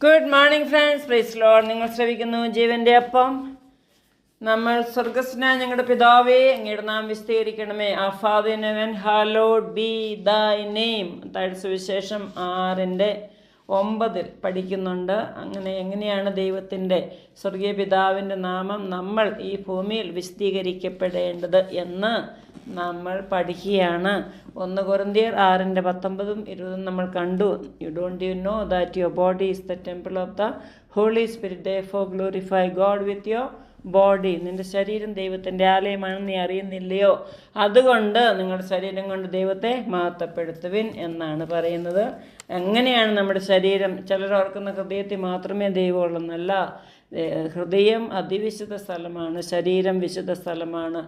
Good morning friends, praise Lord. നിങ്ങൾ ശ്രവിക്കുന്നു ജീവന്റെ അപ്പം. നമ്മൾ സ്വർഗസ്നായ ഞങ്ങളുടെ പിതാവേ, അങ്ങയുടെ നാം വിസ്തീരിക്കണമേ. Our Father in heaven, hallowed be thy name. സുവിശേഷം 6:9 പഠിക്കുന്നുണ്ട്. അങ്ങനെ എങ്ങനെയാണ് ദൈവത്തിൻ്റെ സ്വർഗീയ പിതാവിൻ്റെ നാമം നമ്മൾ ഈ ഭൂമിയിൽ വിശദീകരിക്കപ്പെടേണ്ടത് എന്ന് നമ്മൾ പഠിക്കുകയാണ്. 1 കൊരിന്ത്യർ 6:19-20 നമ്മൾ കണ്ടു. You know that your body is the temple of the holy spirit, therefore glorify God with your body. നിൻ്റെ ശരീരം ദൈവത്തിൻ്റെ ആലയമാണെന്ന് നീ അറിയുന്നില്ലയോ? അതുകൊണ്ട് നിങ്ങളുടെ ശരീരം കൊണ്ട് ദൈവത്തെ മഹത്വപ്പെടുത്തുവിൻ എന്നാണ് പറയുന്നത്. എങ്ങനെയാണ് നമ്മുടെ ശരീരം? ചിലർ ഓർക്കുന്ന ഹൃദയത്തിൽ മാത്രമേ ദൈവമുള്ളെന്നല്ല. ഹൃദയം അതിവിശുദ്ധ സ്ഥലമാണ്, ശരീരം വിശുദ്ധ സ്ഥലമാണ്.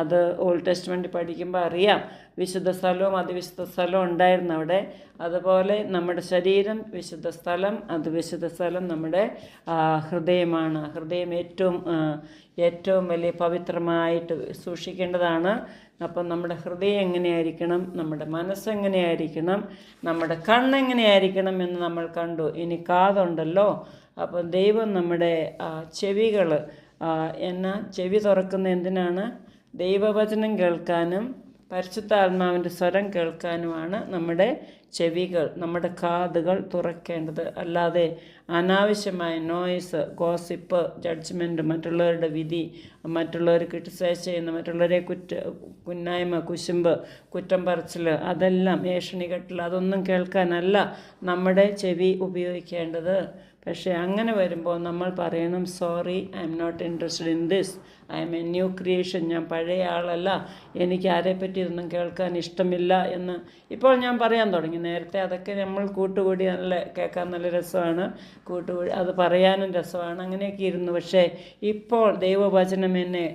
അത് ഓൾഡ് ടെസ്റ്റ്മെൻറ്റ് പഠിക്കുമ്പോൾ അറിയാം. വിശുദ്ധ സ്ഥലവും അതിവിശുദ്ധ സ്ഥലവും ഉണ്ടായിരുന്നു അവിടെ. അതുപോലെ നമ്മുടെ ശരീരം വിശുദ്ധ സ്ഥലം, അത് വിശുദ്ധ സ്ഥലം നമ്മുടെ ഹൃദയമാണ്. ഹൃദയം ഏറ്റവും വലിയ പവിത്രമായിട്ട് സൂക്ഷിക്കേണ്ടതാണ്. അപ്പം നമ്മുടെ ഹൃദയം എങ്ങനെയായിരിക്കണം, നമ്മുടെ മനസ്സെങ്ങനെയായിരിക്കണം, നമ്മുടെ കണ്ണെങ്ങനെയായിരിക്കണം എന്ന് നമ്മൾ കണ്ടു. ഇനി കാതുണ്ടല്ലോ. അപ്പം ദൈവം നമ്മുടെ ചെവികൾ ചെവി തുറക്കുന്ന എന്തിനാണ്? ദൈവവചനം കേൾക്കാനും പരിശുദ്ധാത്മാവിൻ്റെ സ്വരം കേൾക്കാനുമാണ് നമ്മുടെ ചെവികൾ, നമ്മുടെ കാതുകൾ തുറക്കേണ്ടത്. അല്ലാതെ അനാവശ്യമായ നോയ്സ്, ഗോസിപ്പ്, ജഡ്ജ്മെൻറ്റ്, മറ്റുള്ളവരുടെ വിധി, മറ്റുള്ളവർ ക്രിട്ടിസൈസ് ചെയ്യുന്ന, മറ്റുള്ളവരെ കുന്നായ്മ, കുശുമ്പ്, കുറ്റം പറച്ചിൽ, അതെല്ലാം ഏഷണികെട്ടൽ, അതൊന്നും കേൾക്കാനല്ല നമ്മുടെ ചെവി ഉപയോഗിക്കേണ്ടത്. പക്ഷേ അങ്ങനെ വരുമ്പോൾ നമ്മൾ പറയണം, sorry, I am not interested in this, I am a new creation, ഞാൻ പഴയ ആളല്ല, എനിക്ക് ആരെപ്പറ്റി ഇതൊന്നും കേൾക്കാൻ ഇഷ്ടമില്ല എന്ന് ഇപ്പോൾ ഞാൻ പറയാൻ തുടങ്ങി. നേരത്തെ അതൊക്കെ നമ്മൾ കൂട്ടുകൂടി കേൾക്കാൻ നല്ല രസമാണ്, കൂട്ടുകൂടി അത് പറയാനും രസമാണ്, അങ്ങനെയൊക്കെ ഇരുന്നു. പക്ഷേ ഇപ്പോൾ ദൈവവചനം എന്നെ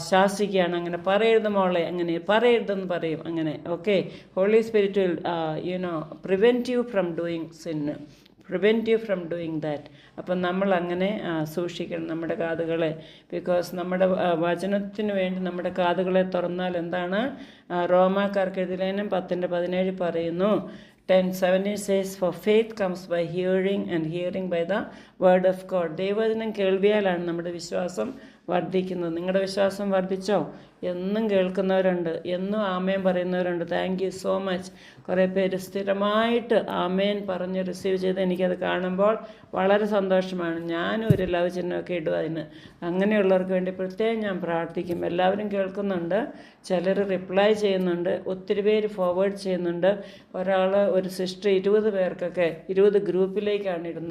ശാസിക്കുകയാണ്, അങ്ങനെ പറയരുത് മോളെ, അങ്ങനെ പറയരുതെന്ന് പറയും. അങ്ങനെ okay, holy spirit will prevent you from doing sin, prevent you from doing that. അപ്പം നമ്മൾ അങ്ങനെ സൂക്ഷിക്കണം നമ്മുടെ കാതുകളെ. ബിക്കോസ് നമ്മുടെ വചനത്തിന് വേണ്ടി നമ്മുടെ കാതുകളെ തുറന്നാൽ എന്താണ്? റോമാക്കാർക്ക് എഴുതിയ ലേഖനം 10:17 പറയുന്നു. 10:17 says, for faith comes by hearing and hearing by the word of God. ദൈവവചനം കേൾവിയാലാണ് നമ്മുടെ വിശ്വാസം വർദ്ധിക്കുന്നത്. നിങ്ങളുടെ വിശ്വാസം വർദ്ധിച്ചോ? എന്നും കേൾക്കുന്നവരുണ്ട്, എന്നും ആമേൻ പറയുന്നവരുണ്ട്. Thank you so much. കുറേ പേര് സ്ഥിരമായിട്ട് ആമേൻ പറഞ്ഞ് റിസീവ് ചെയ്ത് എനിക്കത് കാണുമ്പോൾ വളരെ സന്തോഷമാണ്. ഞാനും ഒരു ലവ് ചിഹ്നമൊക്കെ ഇടും അതിന്. അങ്ങനെയുള്ളവർക്ക് വേണ്ടി പ്രത്യേകം ഞാൻ പ്രാർത്ഥിക്കും. എല്ലാവരും കേൾക്കുന്നുണ്ട്, ചിലർ റിപ്ലൈ ചെയ്യുന്നുണ്ട്, ഒത്തിരി പേര് ഫോർവേഡ് ചെയ്യുന്നുണ്ട്. ഒരു സിസ്റ്റർ 20 പേർക്കൊക്കെ 20 ഗ്രൂപ്പിലേക്കാണ് ഇടുന്നത്.